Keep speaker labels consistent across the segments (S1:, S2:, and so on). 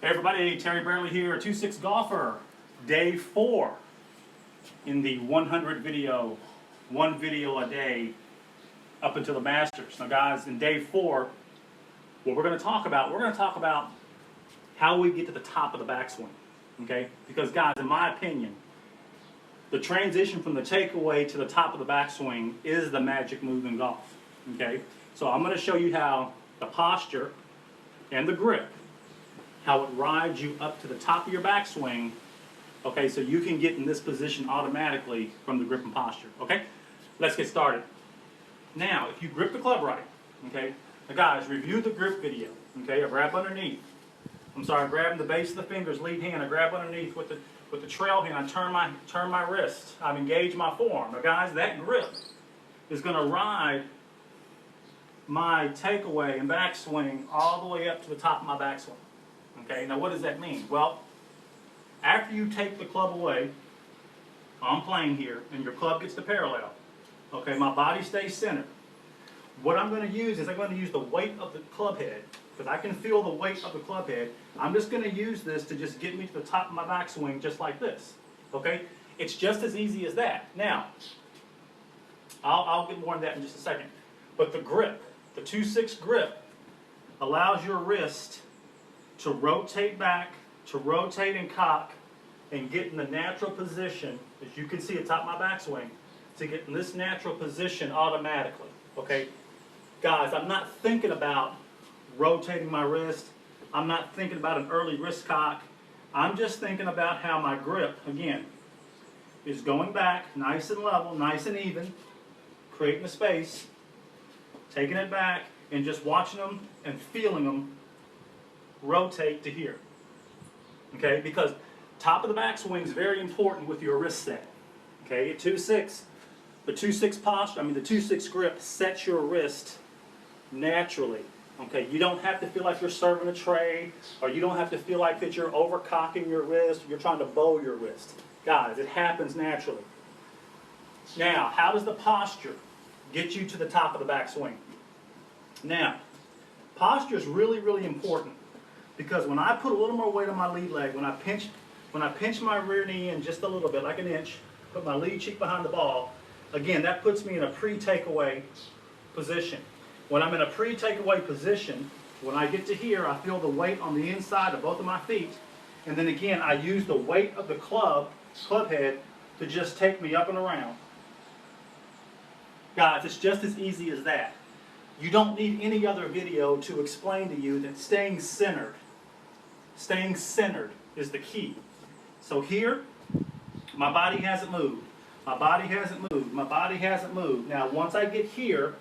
S1: Hey everybody, Terry Barely here, 2-6 golfer. Day 4 in the 100 video, one video a day up until the Masters. Now guys, in day 4, what we're going to talk about how we get to the top of the backswing. Okay? Because guys, in my opinion, the transition from the takeaway to the top of the backswing is the magic move in golf. Okay? So I'm going to show you how the posture and the grip, how it rides you up to the top of your backswing, okay, so you can get in this position automatically from the grip and posture, okay? Let's get started. Now, if you grip the club right, okay, now guys, review the grip video, okay, I grab underneath. I'm grabbing the base of the fingers, lead hand, I grab underneath with the trail hand, I turn my wrist, I've engaged my forearm. Now guys, that grip is going to ride my takeaway and backswing all the way up to the top of my backswing. Okay, now what does that mean? Well, after you take the club away, I'm playing here, and your club gets to parallel. Okay, my body stays centered. What I'm going to use is I'm going to use the weight of the club head, because I can feel the weight of the club head. I'm just going to use this to just get me to the top of my backswing just like this. Okay, it's just as easy as that. Now, I'll get more into that in just a second. But the grip, the 2-6 grip, allows your wrist to rotate back, to rotate and cock, and get in the natural position, as you can see at top of my backswing, to get in this natural position automatically. Okay? Guys, I'm not thinking about rotating my wrist. I'm not thinking about an early wrist cock. I'm just thinking about how my grip, again, is going back nice and level, nice and even, creating a space, taking it back, and just watching them and feeling them rotate to here. Okay, because top of the backswing is very important with your wrist set. Okay, at 2-6, the 2-6 posture, the 2-6 grip sets your wrist naturally. Okay, you don't have to feel like you're serving a tray, or you don't have to feel like that you're over cocking your wrist, or you're trying to bow your wrist. Guys, it happens naturally. Now, how does the posture get you to the top of the backswing? Now, posture is really, really important. Because when I put a little more weight on my lead leg, when I pinch my rear knee in just a little bit, like an inch, put my lead cheek behind the ball, again, that puts me in a pre-takeaway position. When I'm in a pre-takeaway position, when I get to here, I feel the weight on the inside of both of my feet, and then again, I use the weight of the club head, to just take me up and around. Guys, it's just as easy as that. You don't need any other video to explain to you that staying centered is the key. So here, my body hasn't moved. My body hasn't moved. My body hasn't moved. Now, once I get here,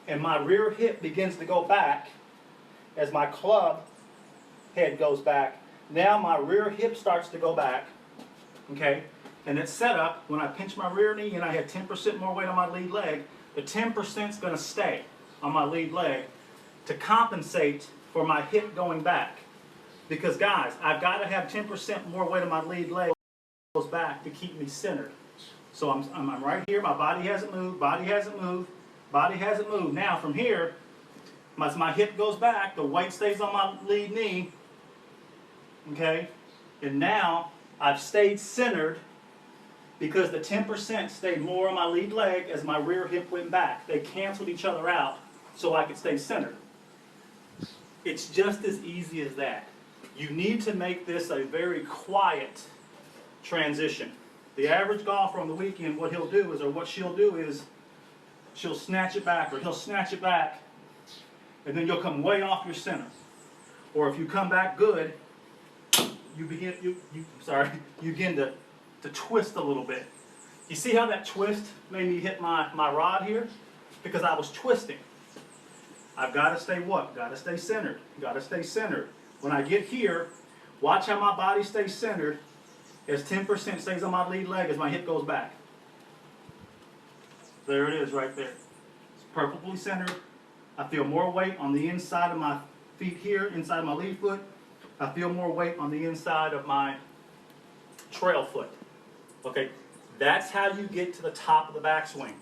S1: and my rear hip begins to go back, as my club head goes back, now my rear hip starts to go back, okay? And it's set up, when I pinch my rear knee and I have 10% more weight on my lead leg, the 10% is going to stay on my lead leg to compensate for my hip going back. Because guys, I've got to have 10% more weight on my lead leg goes back to keep me centered. So I'm right here, my body hasn't moved, body hasn't moved, body hasn't moved. Now from here, my hip goes back, the weight stays on my lead knee, okay? And now I've stayed centered because the 10% stayed more on my lead leg as my rear hip went back. They canceled each other out so I could stay centered. It's just as easy as that. You need to make this a very quiet transition. The average golfer on the weekend, what he'll do is, or what she'll do is, she'll snatch it back, or he'll snatch it back, and then you'll come way off your center. Or if you come back good, you begin to twist a little bit. You see how that twist made me hit my rod here? Because I was twisting. I've got to stay what? Got to stay centered. Got to stay centered. When I get here, watch how my body stays centered as 10% stays on my lead leg as my hip goes back. There it is right there. It's perfectly centered. I feel more weight on the inside of my feet here, inside of my lead foot. I feel more weight on the inside of my trail foot. Okay, that's how you get to the top of the backswing.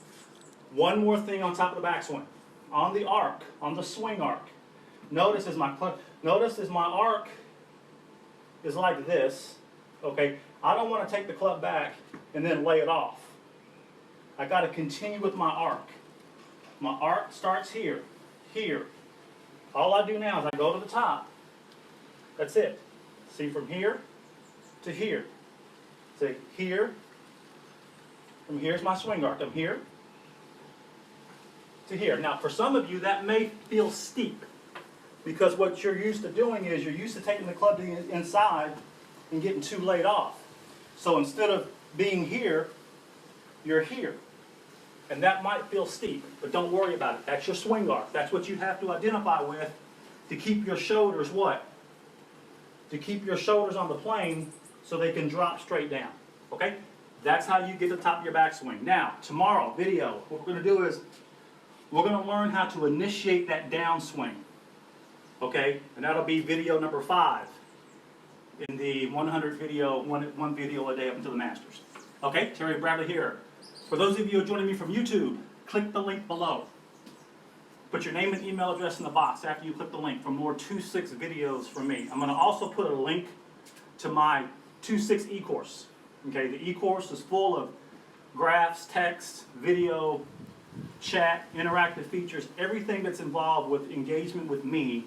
S1: One more thing on top of the backswing. On the arc, on the swing arc. Notice as my arc is like this, okay? I don't want to take the club back and then lay it off. I got to continue with my arc. My arc starts here, here. All I do now is I go to the top. That's it. See, from here to here. See, here. From here's my swing arc. I'm here to here. Now, for some of you, that may feel steep, because what you're used to doing is you're used to taking the club to the inside and getting too laid off. So instead of being here, you're here. And that might feel steep, but don't worry about it. That's your swing arc. That's what you have to identify with to keep your shoulders what? To keep your shoulders on the plane so they can drop straight down. Okay? That's how you get to the top of your backswing. Now, tomorrow, video, what we're going to do is we're going to learn how to initiate that downswing. Okay? And that'll be video number 5 in the 100 video, one video a day up until the Masters. Okay? Terry Bradley here. For those of you who are joining me from YouTube, click the link below. Put your name and email address in the box after you click the link for more 2-6 videos from me. I'm going to also put a link to my 2-6 e-course. Okay, the e-course is full of graphs, text, video, chat, interactive features, everything that's involved with engagement with me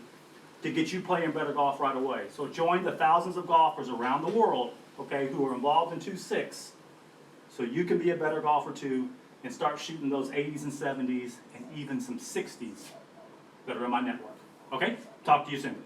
S1: to get you playing better golf right away. So join the thousands of golfers around the world, okay, who are involved in 2-6, so you can be a better golfer too and start shooting those 80s and 70s and even some 60s that are in my network. Okay? Talk to you soon.